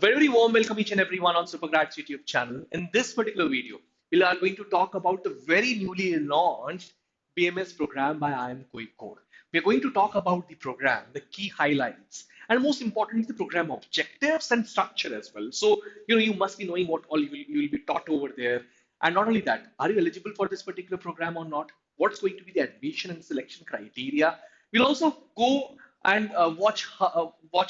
Very warm welcome each and everyone on Supergrads YouTube channel. In this particular video, we are going to talk about the very newly launched BMS program by IIM Kozhikode. We are going to talk about the program, the key highlights, and most importantly, the program objectives and structure as well. So, you must be knowing what all you will be taught over there. And not only that, are you eligible for this particular program or not? What's going to be the admission and selection criteria? We'll also go and watch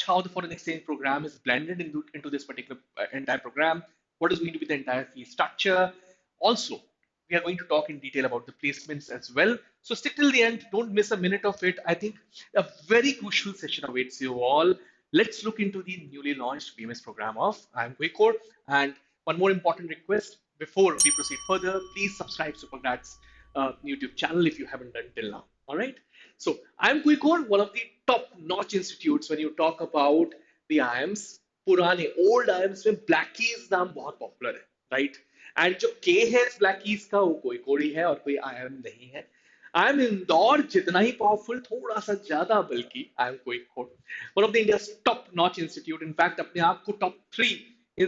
how the foreign exchange program is blended into this particular entire program. What is going to be the entire fee structure? Also, we are going to talk in detail about the placements as well. So stick till the end. Don't miss a minute of it. I think a very crucial session awaits you all. Let's look into the newly launched BMS program of IIM Kozhikode. And one more important request before we proceed further, please subscribe Supergrads YouTube channel if you haven't done till now. All right. So IIM Kozhikode, one of the top-notch institutes when you talk about the IIMs. पुराने old IIMs में Blackies नाम बहुत popular है, right? And जो के है इस Blackies का वो कोझिकोड ही है और कोई IIM नहीं है. IIM इंदौर जितना ही पावरफुल, थोड़ा सा ज्यादा बल्कि IIM Kozhikode, one of the India's top-notch institute. In fact, अपने आप को top 3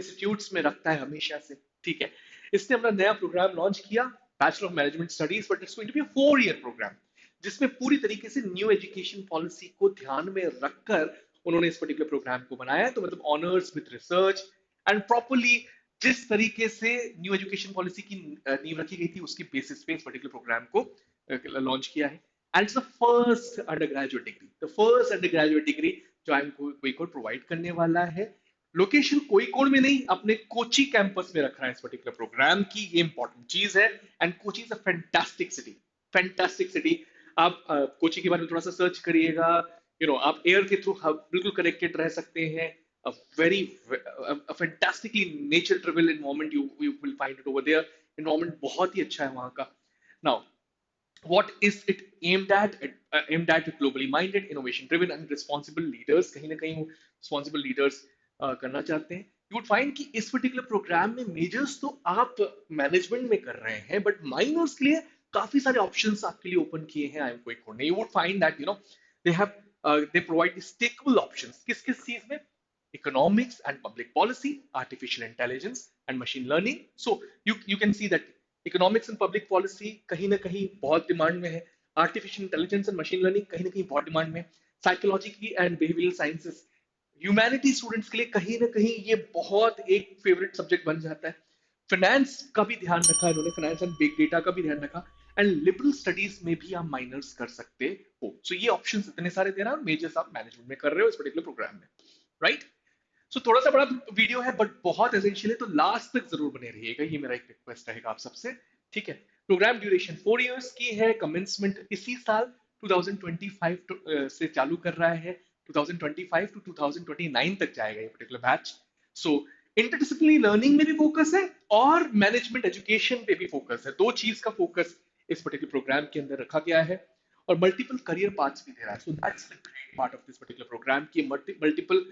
institutes में रखता है हमेशा से. ठीक है. इसने अपना नया प्रोग्राम लॉन्च किया, bachelor of management studies, but it's going to be a 4-year program जिसमें पूरी तरीके से न्यू एजुकेशन पॉलिसी को ध्यान में रखकर उन्होंने इस पर्टिकुलर प्रोग्राम को बनाया है. तो मतलब honours with research and properly जिस तरीके से न्यू एजुकेशन पॉलिसी की नींव रखी गई थी उसकी बेसिस पे इस पर्टिकुलर प्रोग्राम को लॉन्च किया है. And it's the first under graduate degree जो IIM कोझिकोड प्रोवाइड करने वाला है. लोकेशन कोझिकोड में नहीं, अपने कोची कैंपस में रख रहा है इस पर्टिकुलर प्रोग्राम की. ये इंपॉर्टेंट चीज है. And Kochi is a fantastic city. आप कोची के बारे में थोड़ा सा सर्च करिएगा. आप एयर के थ्रू बिल्कुल कनेक्टेड रह सकते हैं. a fantastically nature driven environment you will find it over there. Environment बहुत ही अच्छा है वहाँ का. Now, what is it aimed at? Aimed at globally minded, innovation driven and responsible leaders. कहीं ना कहीं responsible leaders करना चाहते हैं. You would find कि इस particular program में majors तो आप management में कर रहे हैं, but minors के लिए काफी सारे options आपके लिए open किए हैं IIM कोझिकोड ने. You would find that they provide the stakeable options. किस चीज में? Economics and public policy, artificial intelligence and machine learning. So you can see that economics and public policy कहीं ना कहीं बहुत डिमांड में है. Artificial intelligence and machine learning कहीं ना कहीं बहुत डिमांड में है. Psychology and behavioral sciences, humanity students के लिए कहीं ना कहीं ये बहुत एक फेवरेट सब्जेक्ट बन जाता है. फाइनेंस का भी ध्यान रखा इन्होंने, फाइनेंस एंड बिग डेटा का भी ध्यान रखा. एंड लिबरल स्टडीज में भी आप माइनर्स कर सकते हो. सो ये ऑप्शंस इतने सारे दे रहा है. मेजर्स आप मैनेजमेंट में कर रहे हो इस पर्टिकुलर प्रोग्राम में, राइट? सो थोड़ा सा बड़ा वीडियो है बट बहुत एसेंशियल है, तो लास्ट तक जरूर बने रहिएगा. ये मेरा एक रिक्वेस्ट रहेगा आप सबसे, ठीक है? प्रोग्राम ड्यूरेशन 4 इयर्स की है. कमेंसमेंट इसी साल 2025 से चालू कर रहा है. 2025 टू 2029 तक जाएगा ये पर्टिकुलर बैच. सो इंटरडिसिप्लिनरी लर्निंग में भी फोकस है और मैनेजमेंट एजुकेशन पे भी फोकस है. दो चीज का फोकस इस पर्टिकुलर प्रोग्राम के अंदर रखा गया है और मल्टीपल करियर पाथ्स भी दे रहा है. So that's the great part of this particular program की मल्टीपल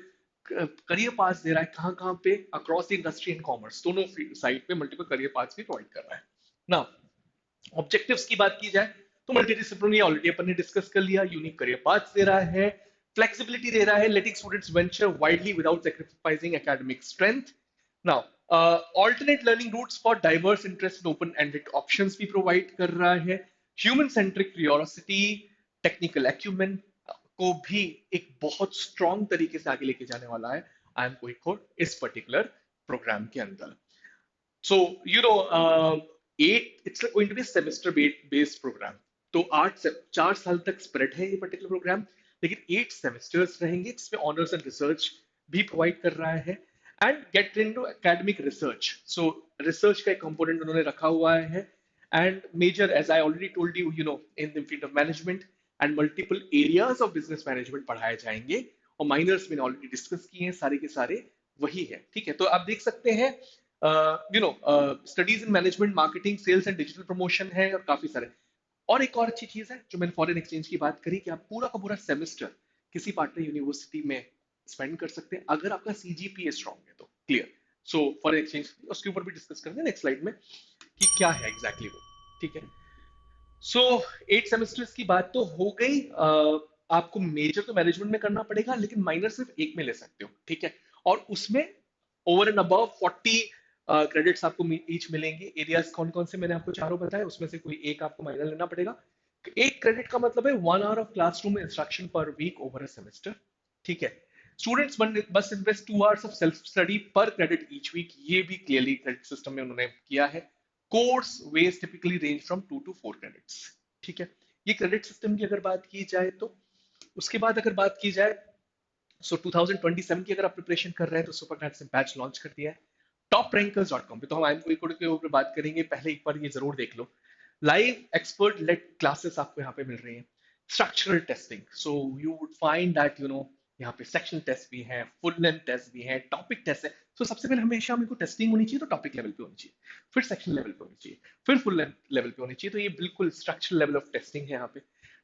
करियर पाथ्स दे रहा है. कहाँ पे? Across the industry and commerce, दोनों साइड पे मल्टीपल करियर पाथ्स भी प्रोवाइड कर रहा है. नाउ ऑब्जेक्टिव्स की बात की जाए तो मल्टीडिसिप्लिनरी ऑलरेडी अपन ने डिस्कस कर लिया. यूनिक करियर पाथ्स दे रहा है, फ्लेक्सिबिलिटी दे रहा है, letting students venture widely without sacrificing academic strength. Now alternate learning routes for diverse interest and open-ended options भी प्रोवाइड कर रहा है. Human centric curiosity, technical acumen को भी एक बहुत स्ट्रॉन्ग तरीके से आगे लेके जाने वाला है IIM कोझिकोड इस पर्टिकुलर प्रोग्राम के अंदर. So, it's going to be a semester based program. तो 4 साल तक स्प्रेड है ये पर्टिकुलर प्रोग्राम, लेकिन 8 सेमेस्टर्स रहेंगे जिसमें ऑनर्स एंड रिसर्च भी प्रोवाइड कर रहा है. And get into academic research. So research का एक कंपोनेंट उन्होंने रखा हुआ है. And major, as I already told you, in the field of management and multiple areas of business management पढ़ाए जाएंगे. और माइनर्स मैंने ऑलरेडी डिस्कस किए हैं, सारे के सारे वही है, ठीक है? तो आप देख सकते हैं studies in management, marketing, sales and digital promotion है और काफी सारे. और एक और अच्छी चीज है जो मैंने फॉरेन एक्सचेंज की बात करी कि आप पूरा का पूरा सेमेस्टर किसी पार्टनर यूनिवर्सिटी में स्पेंड कर सकते हैं अगर आपका CGPA स्ट्रॉन्ग है तो. क्लियर? सो फॉरेन एक्सचेंज उसके ऊपर भी डिस्कस करेंगे नेक्स्ट स्लाइड में कि क्या है एग्जैक्टली वो, ठीक है? सो 8 सेमेस्टर्स की बात तो हो गई. आपको मेजर तो मैनेजमेंट में करना पड़ेगा, लेकिन माइनर सिर्फ एक में ले सकते हो, ठीक है? और उसमें ओवर एंड अबव 40 क्रेडिट्स आपको ईच मिलेंगे। एरियाज कौन कौन से मैंने आपको चारों बताए, उसमें से कोई एक आपको माइनर लेना पड़ेगा। एक क्रेडिट का मतलब है 1 hour of classroom instruction per week over a semester. ठीक है। स्टूडेंट्स बस invest 2 hours of self study per credit each week, ये भी क्लियरली क्रेडिट सिस्टम में उन्होंने किया है। Course weighs typically range from 2 to 4 credits. ठीक है। ये क्रेडिट सिस्टम की अगर बात की जाए तो उसके बाद अगर बात की जाए, सो 2027 की अगर आप प्रिपरेशन कर रहे हैं तो सुपरक्रैट्स ने बैच लॉन्च कर दिया है। टॉपरैंकर्स.com पे तो हम आईएम कोड के ऊपर बात करेंगे, पहले एक बार ये जरूर देख लो। लाइव एक्सपर्ट लेड क्लासेस आपको यहाँ पे मिल रही हैं। Structural testing, so you would find that यहाँ पे सेक्शन टेस्ट भी है, फुल लेंथ टेस्ट भी है, टॉपिक टेस्ट है। तो सबसे पहले हमेशा हमको टेस्टिंग होनी चाहिए तो टॉपिक लेवल पे होनी चाहिए, फिर सेक्शन लेवल पे होनी चाहिए, फिर फुल लेंथ लेवल पे होनी चाहिए। तो ये बिल्कुल स्ट्रक्चरल लेवल ऑफ टेस्टिंग है यहाँ पे।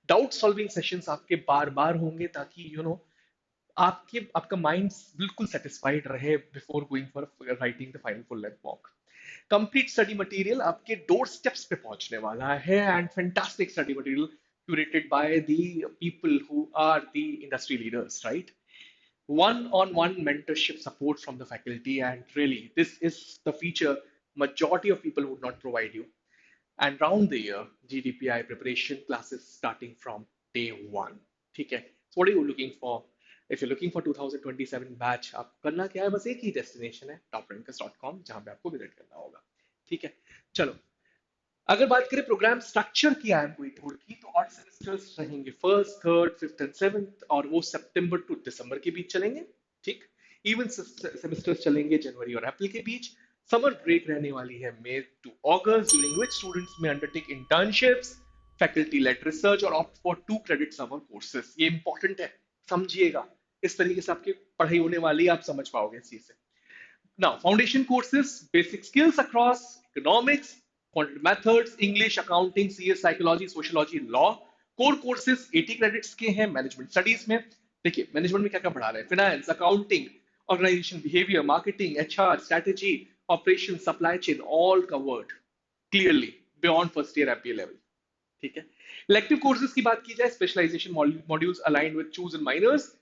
डाउट सॉल्विंग सेशंस आपके बार बार होंगे ताकि आपके आपका माइंड बिल्कुल सेटिस्फाइड रहे before going for writing the final full length mock. Complete study material आपके डोर स्टेप्स पे पहुंचने वाला है, and fantastic study material curated by the people who are the industry leaders, right? One-on-one mentorship support from the faculty, and really this is the feature majority of people would not provide you. And round the year GDPI preparation classes starting from day one. ठीक है। So what are you looking for? If you're looking for 2027 batch, आप करना क्या है, बस एक ही destination है, toprankers.com, जहां पे आपको विजिट करना होगा। ठीक है। चलो, अगर बात करें प्रोग्राम स्ट्रक्चर की आई एम कोई कोड की, तो 8 सेमेस्टर्स रहेंगे, first, third, fifth and seventh, और वो सितंबर टू दिसंबर के बीच चलेंगे। ठीक। इवन सेमेस्टर्स चलेंगे जनवरी और अप्रैल के बीच। समर ब्रेक रहने वाली है May to August, during which students में undertake internships, faculty led research और opt for 2 credit summer courses. ये इंपॉर्टेंट है, समझिएगा। इस तरीके से आपकी पढ़ाई होने वाली है, आप समझ पाओगे इस चीज से। Now, foundation courses, basic skills across economics, quantitative methods, English, accounting, CS, psychology, sociology, law. Core courses 80 credits के हैं मैनेजमेंट स्टडीज में। देखिए मैनेजमेंट में क्या क्या पढ़ा रहे हैं, finance, accounting, organisation behaviour, marketing, HR, strategy, operation, supply chain, all covered clearly beyond first year MPA level. ठीक है। इलेक्टिव कोर्सेज की बात की जाए, specialisation modules aligned with choose and minors,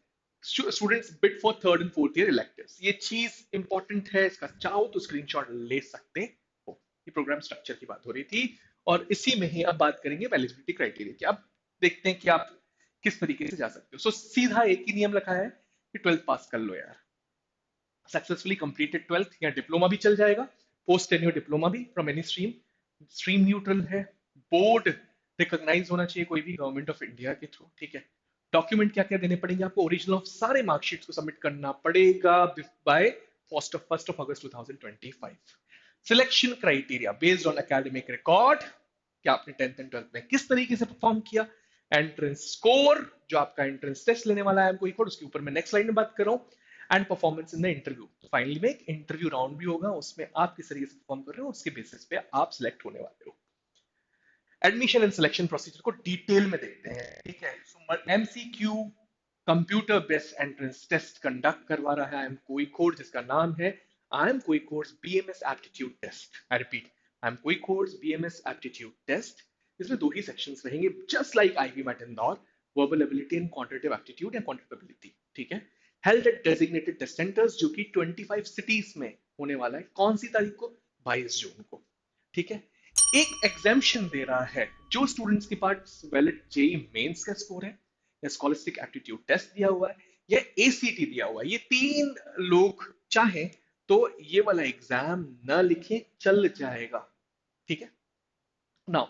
students bid for third and fourth year electives. ये चीज important है, इसका चाहो तो स्क्रीनशॉट ले सकते हो। ये प्रोग्राम स्ट्रक्चर की बात हो रही थी, और इसी में ही अब बात करेंगे एलिजिबिलिटी क्राइटेरिया की। अब देखते हैं कि आप किस तरीके से जा सकते हो। सो सीधा एक ही नियम रखा है कि 12th पास कर लो यार। सक्सेसफुली कंप्लीटेड 12th या डिप्लोमा भी चल जाएगा, पोस्ट टेन्योर डिप्लोमा भी from any stream, stream neutral है, बोर्ड रिकॉग्नाइज होना चाहिए कोई भी गवर्नमेंट ऑफ इंडिया के थ्रू। ठीक है। डॉक्यूमेंट क्या क्या देने पड़ेंगे आपको, ओरिजिनल ऑफ सारे मार्कशीट्स को सबमिट करना पड़ेगा by 1st of August 2025। Selection criteria based on academic record, कि आपने 10th एंड 12th में किस तरीके से परफॉर्म किया। एंट्रेंस स्कोर, जो आपका एंट्रेंस टेस्ट लेने वाला है कोई कोड, उसके ऊपर मैं नेक्स्ट स्लाइड में बात कर रहा हूँ। And performance in the interview, तो फाइनली में एक इंटरव्यू राउंड भी होगा, उसमें आप किस तरीके से परफॉर्म कर रहे हो उसके बेसिस पे आप सिलेक्ट होने वाले हो। एडमिशन एंड सिलेक्शन प्रोसीजर को डिटेल में देखते हैं। ठीक है। So MCQ computer based entrance test conduct करवा रहा है आई एम कोई कोर्स, जिसका नाम है आई एम कोई कोर्स BMS aptitude test. I repeat, I M कोई कोर्स बीएमएस एप्टीट्यूड टेस्ट। इसमें 2 ही सेक्शंस रहेंगे, just like IPMAT Indore, verbal ability and quantitative aptitude या क्वांटिटेटिव एबिलिटी। ठीक है। Held at designated test centres, जो कि 25 सिटीज में होने वाला है। कौन सी तारीख को, 22 जून को। ठीक है। एक एग्जामेशन दे रहा है जो स्टूडेंट्स के पास वैलिड जेई मेंस का स्कोर है, या स्कॉलस्टिक एप्टीट्यूड टेस्ट दिया हुआ है, या एसीटी दिया हुआ है। ये 3 लोग चाहे तो ये वाला एग्जाम न लिखे चल जाएगा। ठीक है। Now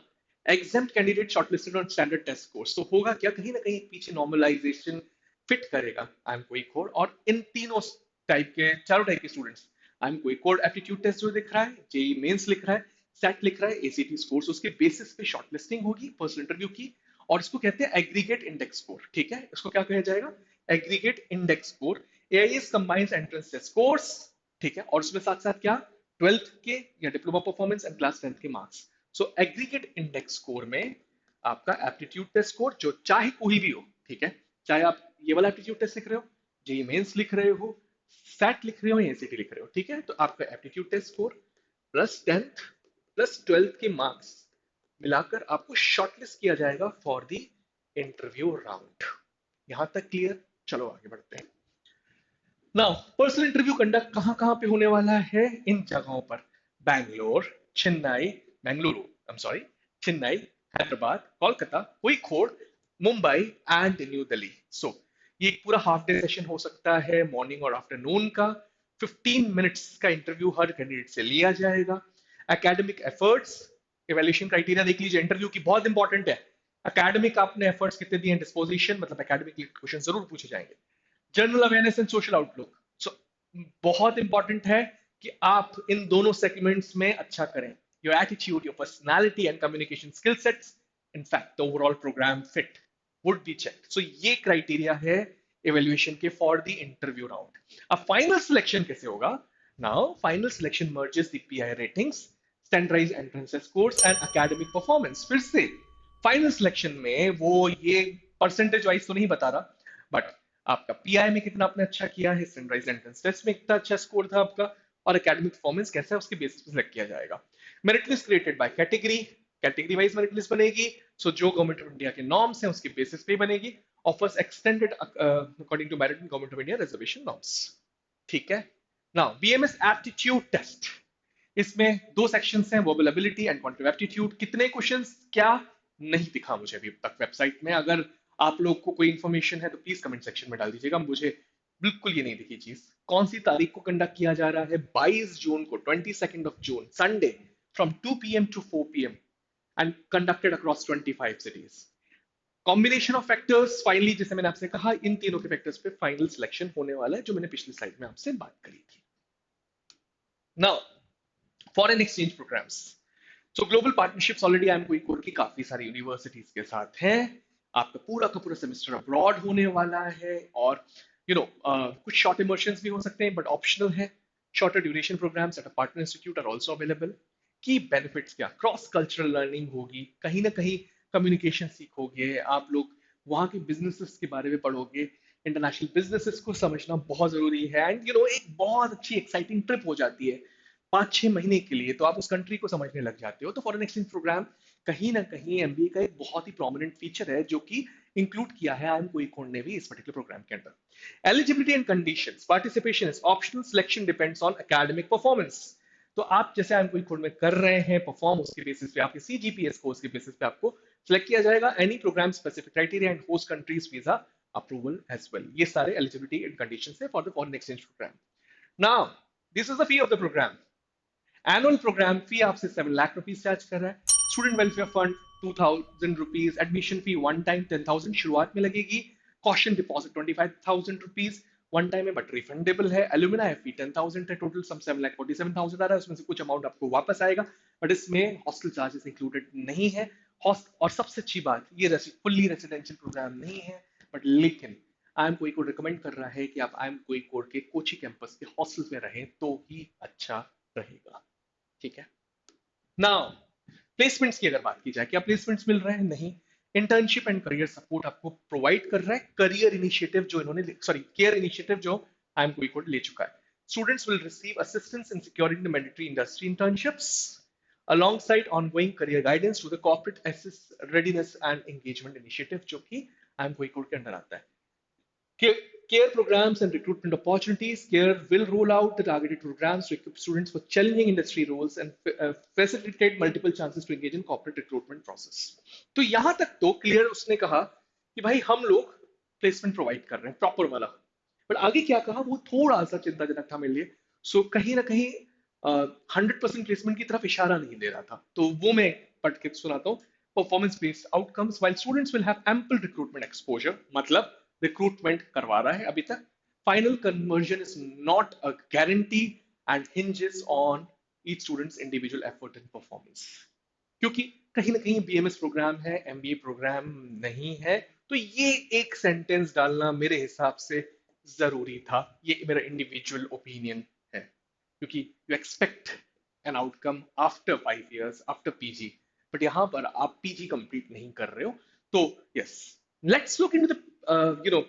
exam candidate shortlisted on standard test कोर्स, तो होगा क्या, कहीं ना कहीं पीछे नॉर्मलाइजेशन फिट करेगा आई एम कोई कोड, और इन तीनों टाइप के, चारों टाइप के स्टूडेंट्स, आई एम कोई कोड एप्टीट्यूड टेस्ट जो दिख रहा है, जेई मेंस लिख रहा है, सेट लिख रहा है, एसीटी स्कोर्स, उसके बेसिस पे शॉर्टलिस्टिंग होगी पर्सनल इंटरव्यू की। और इसको कहते हैं एग्रीगेट इंडेक्स स्कोर। ठीक है। इसको क्या कहा जाएगा, aggregate index score. AIS combines entrance test कोर्स। ठीक है। और उसमें साथ साथ क्या, 12th के या diploma performance and class 10th के मार्क्स। सो एग्रीगेट इंडेक्स स्कोर में आपका एप्टीट्यूड टेस्ट स्कोर, जो चाहे कोई भी हो। ठीक है। चाहे आप ये वाला एप्टीट्यूड टेस्ट लिख रहे हो, जेई मेंस लिख रहे हो, सेट लिख रहे हो, या एसीटी लिख रहे हो। ठीक है। तो आपका aptitude test score plus 10th plus 12th के मार्क्स मिलाकर आपको शॉर्टलिस्ट किया जाएगा फॉर द इंटरव्यू राउंड। यहां तक क्लियर। चलो आगे बढ़ते हैं। नाउ पर्सनल इंटरव्यू कंडक्ट कहाँ कहाँ पे होने वाला है? इन जगहों पर, Bangalore, Chennai, Bengaluru, I am sorry, Chennai, Hyderabad, Kolkata, Kozhikode, Mumbai and New Delhi. So ये एक पूरा हाफ डे सेशन हो सकता है, मॉर्निंग और आफ्टरनून का। 15 मिनट्स का इंटरव्यू हर कैंडिडेट से लिया जाएगा। एकेडमिक एफर्ट्स, इवैल्यूएशन क्राइटेरिया देख लीजिए इंटरव्यू की, बहुत इंपॉर्टेंट है। एकेडमिक आपने एफर्ट्स कितने दिए, डिस्पोजिशन मतलब एकेडमिक क्वेश्चन जरूर पूछे जाएंगे। General awareness and social outlook, so बहुत इंपॉर्टेंट है कि आप इन दोनों सेगमेंट्स में अच्छा करें। Your attitude, your personality and communication skill sets, in fact the overall programme fit would be check. So ये क्राइटेरिया है इवेल्युएशन के फॉर द इंटरव्यू राउंड। अब फाइनल सिलेक्शन कैसे होगा? Now final selection merges the PI ratings, standardised entrance scores and academic performance. फिर से final selection में वो ये परसेंटेज वाइज तो नहीं बता रहा, बट आपका पीआई में कितना आपने अच्छा किया है, स्टैंडर्डाइज्ड एंट्रेंस टेस्ट में कितना अच्छा स्कोर था आपका, और एकेडमिक परफॉर्मेंस कैसा है, उसके बेसिस पे सिलेक्ट किया जाएगा। Merit list created by category, category wise merit list बनेगी। सो जो गवर्नमेंट ऑफ इंडिया के नॉर्म्स हैं उसके बेसिस पे बनेगी। Offers extended according to merit government of India reservation norms. ठीक है। नाउ बीएमएस एप्टीट्यूड टेस्ट, इसमें दो सेक्शंस हैं, verbal ability and quantitative aptitude. कितने क्वेश्चंस क्या, नहीं दिखा मुझे अभी तक वेबसाइट में। अगर आप लोग को कोई इंफॉर्मेशन है तो प्लीज कमेंट सेक्शन में डाल दीजिएगा, मुझे बिल्कुल ये नहीं दिखी चीज। कौन सी तारीख को कंडक्ट किया जा रहा है? 22 जून को, 22 Sunday, from 2 PM to 4 PM and conducted across 25 cities। Combination of factors, finally जैसे मैंने आपसे कहा, इन तीनों के फैक्टर्स पे फाइनल सिलेक्शन होने वाला है, जो मैंने पिछली स्लाइड में आपसे बात करी थी। Now foreign exchange programs. So global partnerships already I M कोई कोर की काफी सारी यूनिवर्सिटीज के साथ हैं। आपका पूरा का पूरा सेमेस्टर अब्रॉड होने वाला है, और कुछ शॉर्ट इमर्शंस भी हो सकते हैं बट ऑप्शनल है। Shorter duration programs at a partner institute are also available. Key benefits क्या? क्रॉस कल्चरल लर्निंग होगी, कहीं ना कहीं कम्युनिकेशन सीखोगे आप लोग, वहाँ के बिजनेसेस के बारे में पढ़ोगे, इंटरनेशनल बिजनेसेस को समझना बहुत जरूरी है। एंड एक बहुत अच्छी एक्साइटिंग ट्रिप हो जाती है 5-6 महीने के लिए, तो आप उस कंट्री को समझने लग जाते हो। तो फॉरेन एक्सचेंज प्रोग्राम कहीं ना कहीं एमबीए का एक बहुत ही प्रोमिनेंट फीचर है, जो कि इंक्लूड किया है आई एम कोई ने भी इस पर्टिकुलर प्रोग्राम के अंदर। Eligibility and conditions, participation is optional, selection depends on academic performance. तो आप जैसे आई एम कोई में कर रहे हैं परफॉर्म, उसके बेसिस पे आपके सीजीपीएस स्कोर्स के बेसिस पे आपको सिलेक्ट किया जाएगा। Any programme specific criteria and host countries visa approval as well. ये सारे एलिजिबिलिटी एंड कंडीशंस है for the foreign exchange programme. Now this is the fee of the programme. Annual programme fee आपसे 7 lakh rupees charge कर रहा है। Student welfare fund 2,000 rupees, admission fee one time 10,000 शुरुआत में लगेगी। Caution deposit 25,000 rupees one time है but refundable है। Alumni फी 10,000 है, टोटल सम 7,47,000 आ रहा है, उसमें से कुछ अमाउंट आपको वापस आएगा, बट इसमें हॉस्टल चार्जेस इंक्लूडेड नहीं है। और सबसे अच्छी बात, ये फुल्ली रेसिडेंशियल प्रोग्राम नहीं है, बट लेकिन आई एम कोई को रिकमेंड कर रहा है कि आप आई एम कोई कोड के कोची कैंपस के हॉस्टल में रहें तो ही अच्छा रहेगा। ठीक है। नाउ प्लेसमेंट्स की अगर बात की जाए, क्या प्लेसमेंट्स मिल रहे हैं? नहीं। इंटर्नशिप एंड करियर सपोर्ट आपको प्रोवाइड कर रहा है करियर इनिशिएटिव, जो इन्होंने केयर इनिशिएटिव जो आई एम कोई कोड ले चुका है। Students will receive assistance in securing the mandatory industry internships alongside ongoing career guidance to the corporate assess readiness and engagement initiative, जो कि आई एम कोई कोड के अंदर आता है। CARE programs and recruitment opportunities. CARE will roll out the targeted programs to equip students for challenging industry roles and facilitate multiple chances to engage in corporate recruitment process. तो यहां तक तो clear उसने कहा कि भाई हम लोग प्लेसमेंट प्रोवाइड कर रहे हैं प्रॉपर वाला, बट आगे क्या कहा वो थोड़ा सा चिंताजनक था मेरे लिए। सो कहीं ना कहीं 100% प्लेसमेंट की तरफ इशारा नहीं दे रहा था, तो वो मैं पढ़ के सुनाता हूँ। Performance based outcomes, while students will have ample recruitment exposure, मतलब रिक्रूटमेंट करवा रहा है अभी तक। Final conversion is not a guarantee and hinges on each students individual effort and performance, क्योंकि कहीं ना कहीं बीएमएस प्रोग्राम है, एमबीए प्रोग्राम नहीं है। तो ये एक सेंटेंस डालना मेरे हिसाब से जरूरी था, ये मेरा इंडिविजुअल ओपिनियन है, क्योंकि you expect an outcome after 5 years after PG, but यहां पर आप पीजी कंप्लीट नहीं कर रहे हो। तो yes, let's look into the I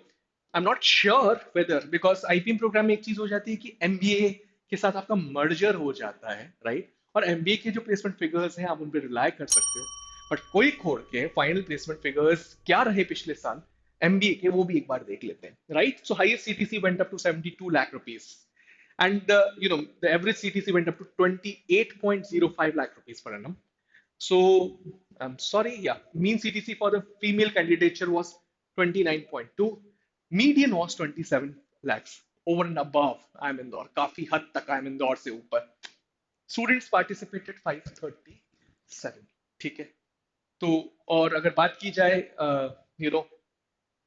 am not sure whether, because IPM program में एक चीज हो जाती है कि एमबीए के साथ आपका मर्जर हो जाता है, राइट? और एमबीए के जो प्लेसमेंट फिगर्स हैं आप उन पर रिलाई कर सकते हो, बट कोई खोल के फाइनल प्लेसमेंट फिगर्स क्या रहे पिछले साल, MBA के, वो भी एक बार देख लेते हैं, right? So highest CTC went up to 72 lakh rupees, and the average CTC went up to 28.05 lakh rupees per annum. So I'm sorry, yeah, mean CTC for the female candidature was 29.2, median was 27 lakhs. Over and above I'm Indore, काफी हद तक I'm Indore से ऊपर. Students participated 537, ठीक है? तो और अगर बात की जाए you know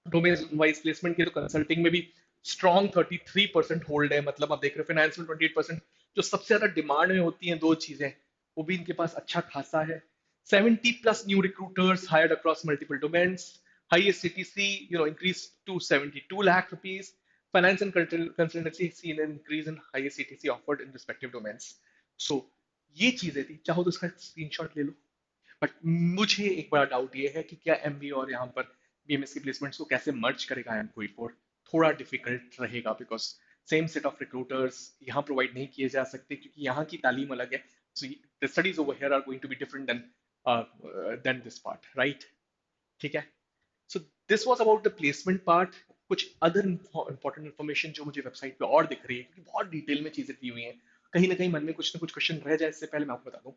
domain wise placement की, तो कंसल्टिंग में भी स्ट्रॉन्ग 33% होल्ड है, मतलब आप देख रहे हो फाइनेंस में 28%, जो सबसे ज्यादा डिमांड में होती हैं दो चीजें, वो भी इनके पास अच्छा खासा है. 70 plus new recruiters hired across multiple domains. Highest CTC, increased to 72 lakh rupees. Finance and consultancy seen an increase in highest CTC offered in respective domains. So ये चीजें थी, चाहो तो इसका स्क्रीनशॉट ले लो. बट मुझे एक बड़ा डाउट ये है कि क्या MBA और यहाँ पर BMS की प्लेसमेंट्स को कैसे मर्ज करेगा कोई फोर. थोड़ा डिफिकल्ट रहेगा, because same set of recruiters यहाँ प्रोवाइड नहीं किए जा सकते, क्योंकि यहाँ की तालीम अलग है. So the studies over here are going to be different than this part, right? ठीक है. So this was about the placement part. कुछ अदर इंपॉर्टेंट इन्फॉर्मेशन जो मुझे वेबसाइट पे और दिख रही है, क्योंकि बहुत डिटेल में चीजें दी हुई हैं, कहीं ना कहीं मन में कुछ ना कुछ क्वेश्चन रह जाए, इससे पहले मैं आपको बता दूं.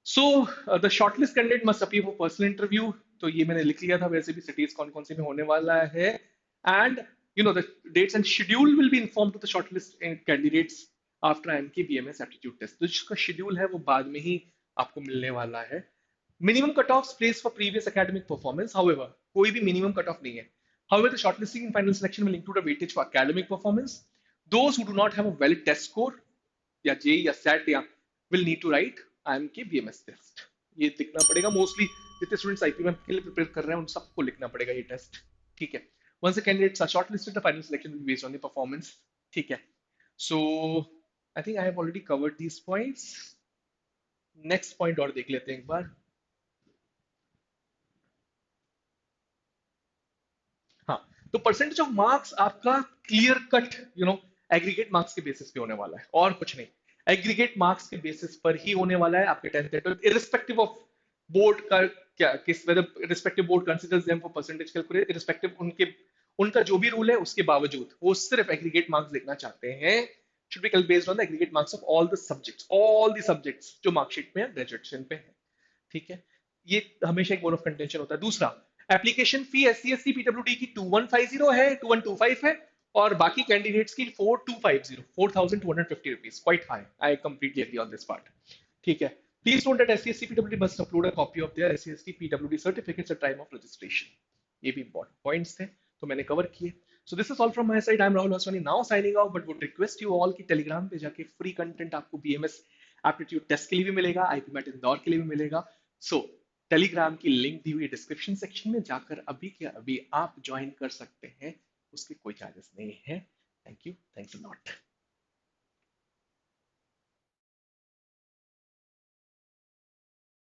So the shortlist candidate must appear for personal interview. तो ये मैंने लिख लिया था, वैसे भी सिटीज कौन कौन से में होने वाला है. And the dates and schedule will be inform to the shortlist candidates after IIMK BMS aptitude test. तो जिसका शेड्यूल है वो बाद में ही आपको मिलने वाला है. Minimum cut off place for previous academic performance, however कोई भी मिनिमम कट ऑफ नहीं है. However, the shortlisting and final selection will include a weightage for academic performance. Those who do not have a valid test score, या JEE या SAT, या will need to write IIMK BMS test. ये लिखना पड़ेगा. Mostly जितने students IPM के लिए prepare कर रहे हैं उन सबको लिखना पड़ेगा ये टेस्ट, ठीक है? Once the candidates are shortlisted, the final selection will be based on the performance, ठीक है? So I think I have already covered these points. Next point और देख लेते हैं एक बार. हाँ, तो परसेंटेज ऑफ मार्क्स आपका क्लियर कट एग्रीगेट मार्क्स के बेसिस पे होने वाला है, और कुछ नहीं. एग्रीगेट मार्क्स के बेसिस पर ही होने वाला है आपके 10th and 12th, irrespective of board का क्या किस whether respective board considers them for percentage calculate, irrespective उनके उनका जो भी रूल है उसके बावजूद वो सिर्फ एग्रीगेट मार्क्स देखना चाहते हैं. Should be based on the aggregate marks of all the subjects जो मार्कशीट में ग्रेजुएशन पे है, ठीक है? ये हमेशा एक बोन ऑफ कंटेंशन होता है. दूसरा, एप्लीकेशन फी SC/ST PWD की 2150 है, 2125 है, और बाकी कैंडिडेट्स की 4250, 4250 rupees. Quite high. I completely agree on this part, ठीक है? Please note that SC/ST PWD must upload a copy of their SC/ST PWD certificates at time of registration. ये भी इंपॉर्टेंट पॉइंट्स थे, तो मैंने कवर किए. So this is all from my side. I am Rahul Haswani now signing out, but would request you all कि Telegram पे जाके free content आपको BMS एप्टीट्यूड टेस्ट के लिए भी मिलेगा, IPMAT इंदौर के लिए भी मिलेगा. सो टेलीग्राम की लिंक दी हुई डिस्क्रिप्शन सेक्शन में जाकर अभी के अभी आप ज्वाइन कर सकते हैं. उसके कोई चार्जेस नहीं है. Thank you, thanks a lot.